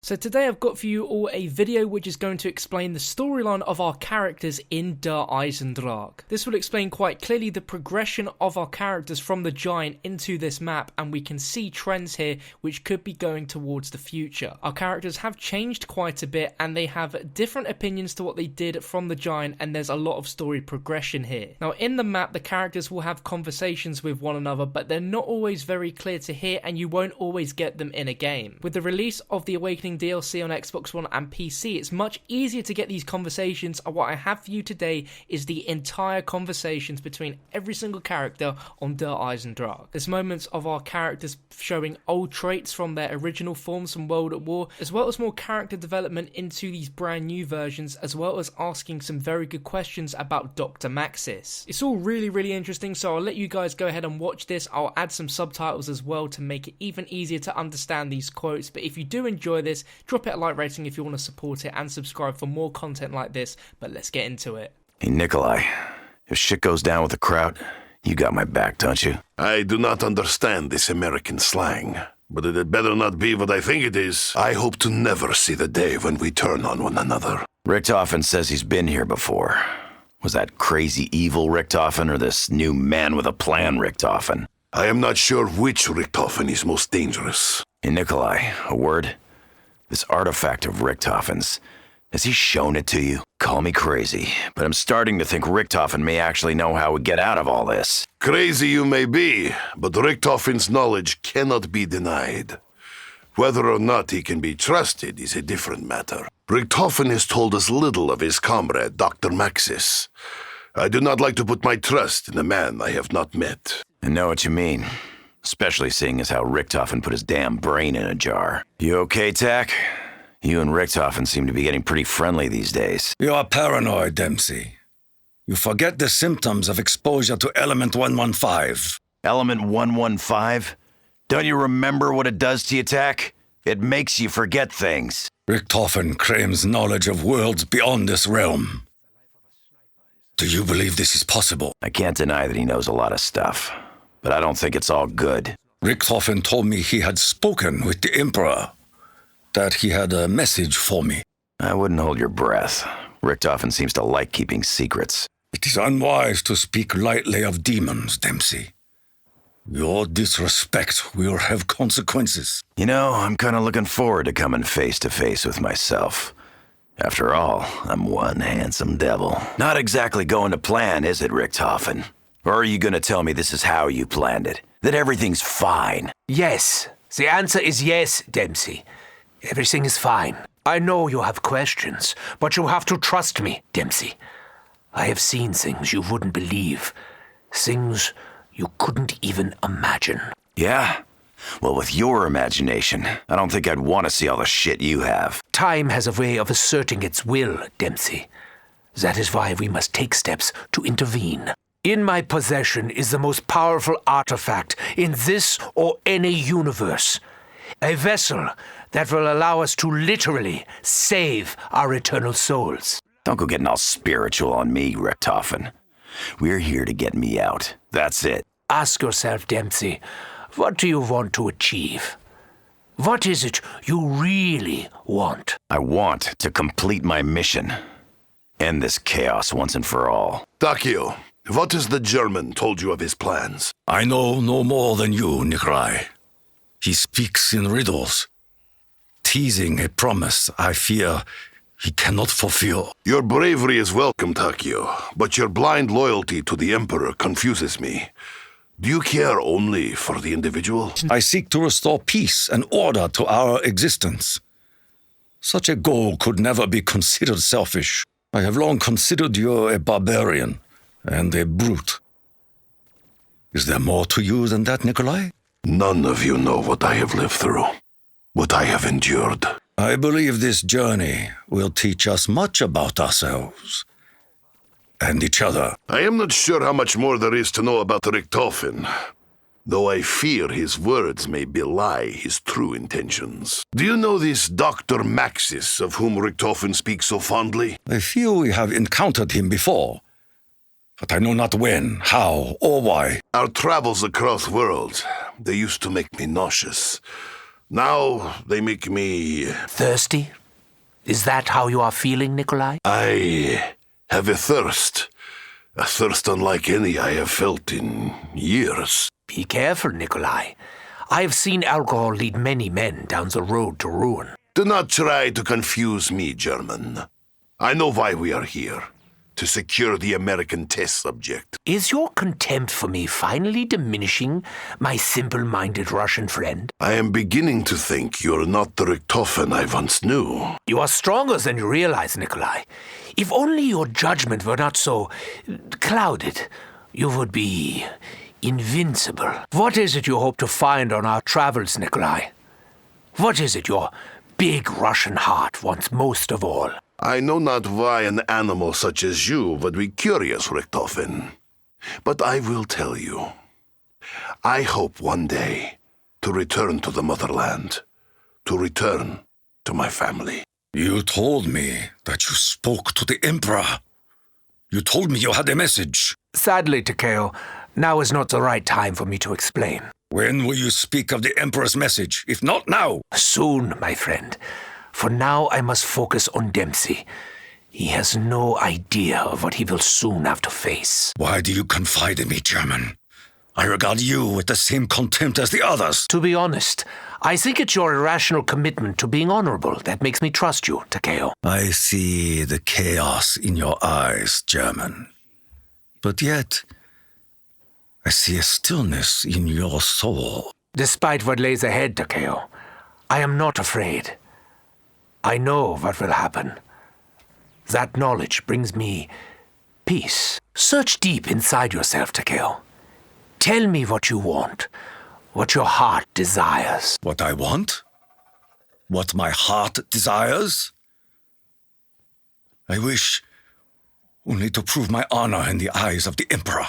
So today I've got for you all a video which is going to explain the storyline of our characters in Der EISENDRACHE. This will explain quite clearly the progression of our characters from the Giant into this map, and we can see trends here which could be going towards the future. Our characters have changed quite a bit and they have different opinions to what they did from the Giant, and there's a lot of story progression here. Now in the map the characters will have conversations with one another, but they're not always very clear to hear and you won't always get them in a game. With the release of the Awakening DLC on Xbox One and PC, it's much easier to get these conversations, and what I have for you today is the entire conversations between every single character on Der EISENDRACHE. There's moments of our characters showing old traits from their original forms from World at War, as well as more character development into these brand new versions, as well as asking some very good questions about Dr. Maxis. It's all really interesting, so I'll let you guys go ahead and watch this. I'll add some subtitles as well to make it even easier to understand these quotes, but if you do enjoy this, drop it a like rating if you want to support it, and subscribe for more content like this. But let's get into it. Hey Nikolai, if shit goes down with the Kraut, you got my back, don't you? I do not understand this American slang, but it had better not be what I think it is. I hope to never see the day when we turn on one another. Richtofen says he's been here before. Was that crazy evil Richtofen or this new man with a plan Richtofen? I am not sure which Richtofen is most dangerous. Hey Nikolai, a word? This artifact of Richtofen's, has he shown it to you? Call me crazy, but I'm starting to think Richtofen may actually know how we get out of all this. Crazy you may be, but Richtofen's knowledge cannot be denied. Whether or not he can be trusted is a different matter. Richtofen has told us little of his comrade, Dr. Maxis. I do not like to put my trust in a man I have not met. I know what you mean. Especially seeing as how Richtofen put his damn brain in a jar. You okay, Tack? You and Richtofen seem to be getting pretty friendly these days. You are paranoid, Dempsey. You forget the symptoms of exposure to Element 115. Element 115? Don't you remember what it does to you, Tack? It makes you forget things. Richtofen claims knowledge of worlds beyond this realm. Do you believe this is possible? I can't deny that he knows a lot of stuff, but I don't think it's all good. Richtofen told me he had spoken with the Emperor, that he had a message for me. I wouldn't hold your breath. Richtofen seems to like keeping secrets. It is unwise to speak lightly of demons, Dempsey. Your disrespect will have consequences. You know, I'm kind of looking forward to coming face to face with myself. After all, I'm one handsome devil. Not exactly going to plan, is it, Richtofen? Or are you going to tell me this is how you planned it? That everything's fine? Yes. The answer is yes, Dempsey. Everything is fine. I know you have questions, but you have to trust me, Dempsey. I have seen things you wouldn't believe. Things you couldn't even imagine. Yeah? Well, with your imagination, I don't think I'd want to see all the shit you have. Time has a way of asserting its will, Dempsey. That is why we must take steps to intervene. In my possession is the most powerful artifact in this or any universe. A vessel that will allow us to literally save our eternal souls. Don't go getting all spiritual on me, Richtofen. We're here to get me out. That's it. Ask yourself, Dempsey, what do you want to achieve? What is it you really want? I want to complete my mission. End this chaos once and for all. Takio, what has the German told you of his plans? I know no more than you, Nikolai. He speaks in riddles, teasing a promise I fear he cannot fulfill. Your bravery is welcome, Takio, but your blind loyalty to the Emperor confuses me. Do you care only for the individual? I seek to restore peace and order to our existence. Such a goal could never be considered selfish. I have long considered you a barbarian and a brute. Is there more to you than that, Nikolai? None of you know what I have lived through, what I have endured. I believe this journey will teach us much about ourselves and each other. I am not sure how much more there is to know about Richtofen, though I fear his words may belie his true intentions. Do you know this Dr. Maxis of whom Richtofen speaks so fondly? I feel we have encountered him before, but I know not when, how, or why. Our travels across worlds, they used to make me nauseous. Now they make me... Thirsty? Is that how you are feeling, Nikolai? I have a thirst unlike any I have felt in years. Be careful, Nikolai. I have seen alcohol lead many men down the road to ruin. Do not try to confuse me, German. I know why we are here. To secure the American test subject. Is your contempt for me finally diminishing, my simple-minded Russian friend? I am beginning to think you're not the Richthofen I once knew. You are stronger than you realize, Nikolai. If only your judgment were not so clouded, you would be invincible. What is it you hope to find on our travels, Nikolai? What is it your big Russian heart wants most of all? I know not why an animal such as you would be curious, Richthofen. But I will tell you. I hope one day to return to the motherland. To return to my family. You told me that you spoke to the Emperor. You told me you had a message. Sadly, Takeo, now is not the right time for me to explain. When will you speak of the Emperor's message, if not now? Soon, my friend. For now, I must focus on Dempsey. He has no idea of what he will soon have to face. Why do you confide in me, German? I regard you with the same contempt as the others. To be honest, I think it's your irrational commitment to being honorable that makes me trust you, Takeo. I see the chaos in your eyes, German. But yet, I see a stillness in your soul. Despite what lays ahead, Takeo, I am not afraid. I know what will happen. That knowledge brings me peace. Search deep inside yourself, Takeo. Tell me what you want, what your heart desires. What I want? What my heart desires? I wish only to prove my honor in the eyes of the Emperor.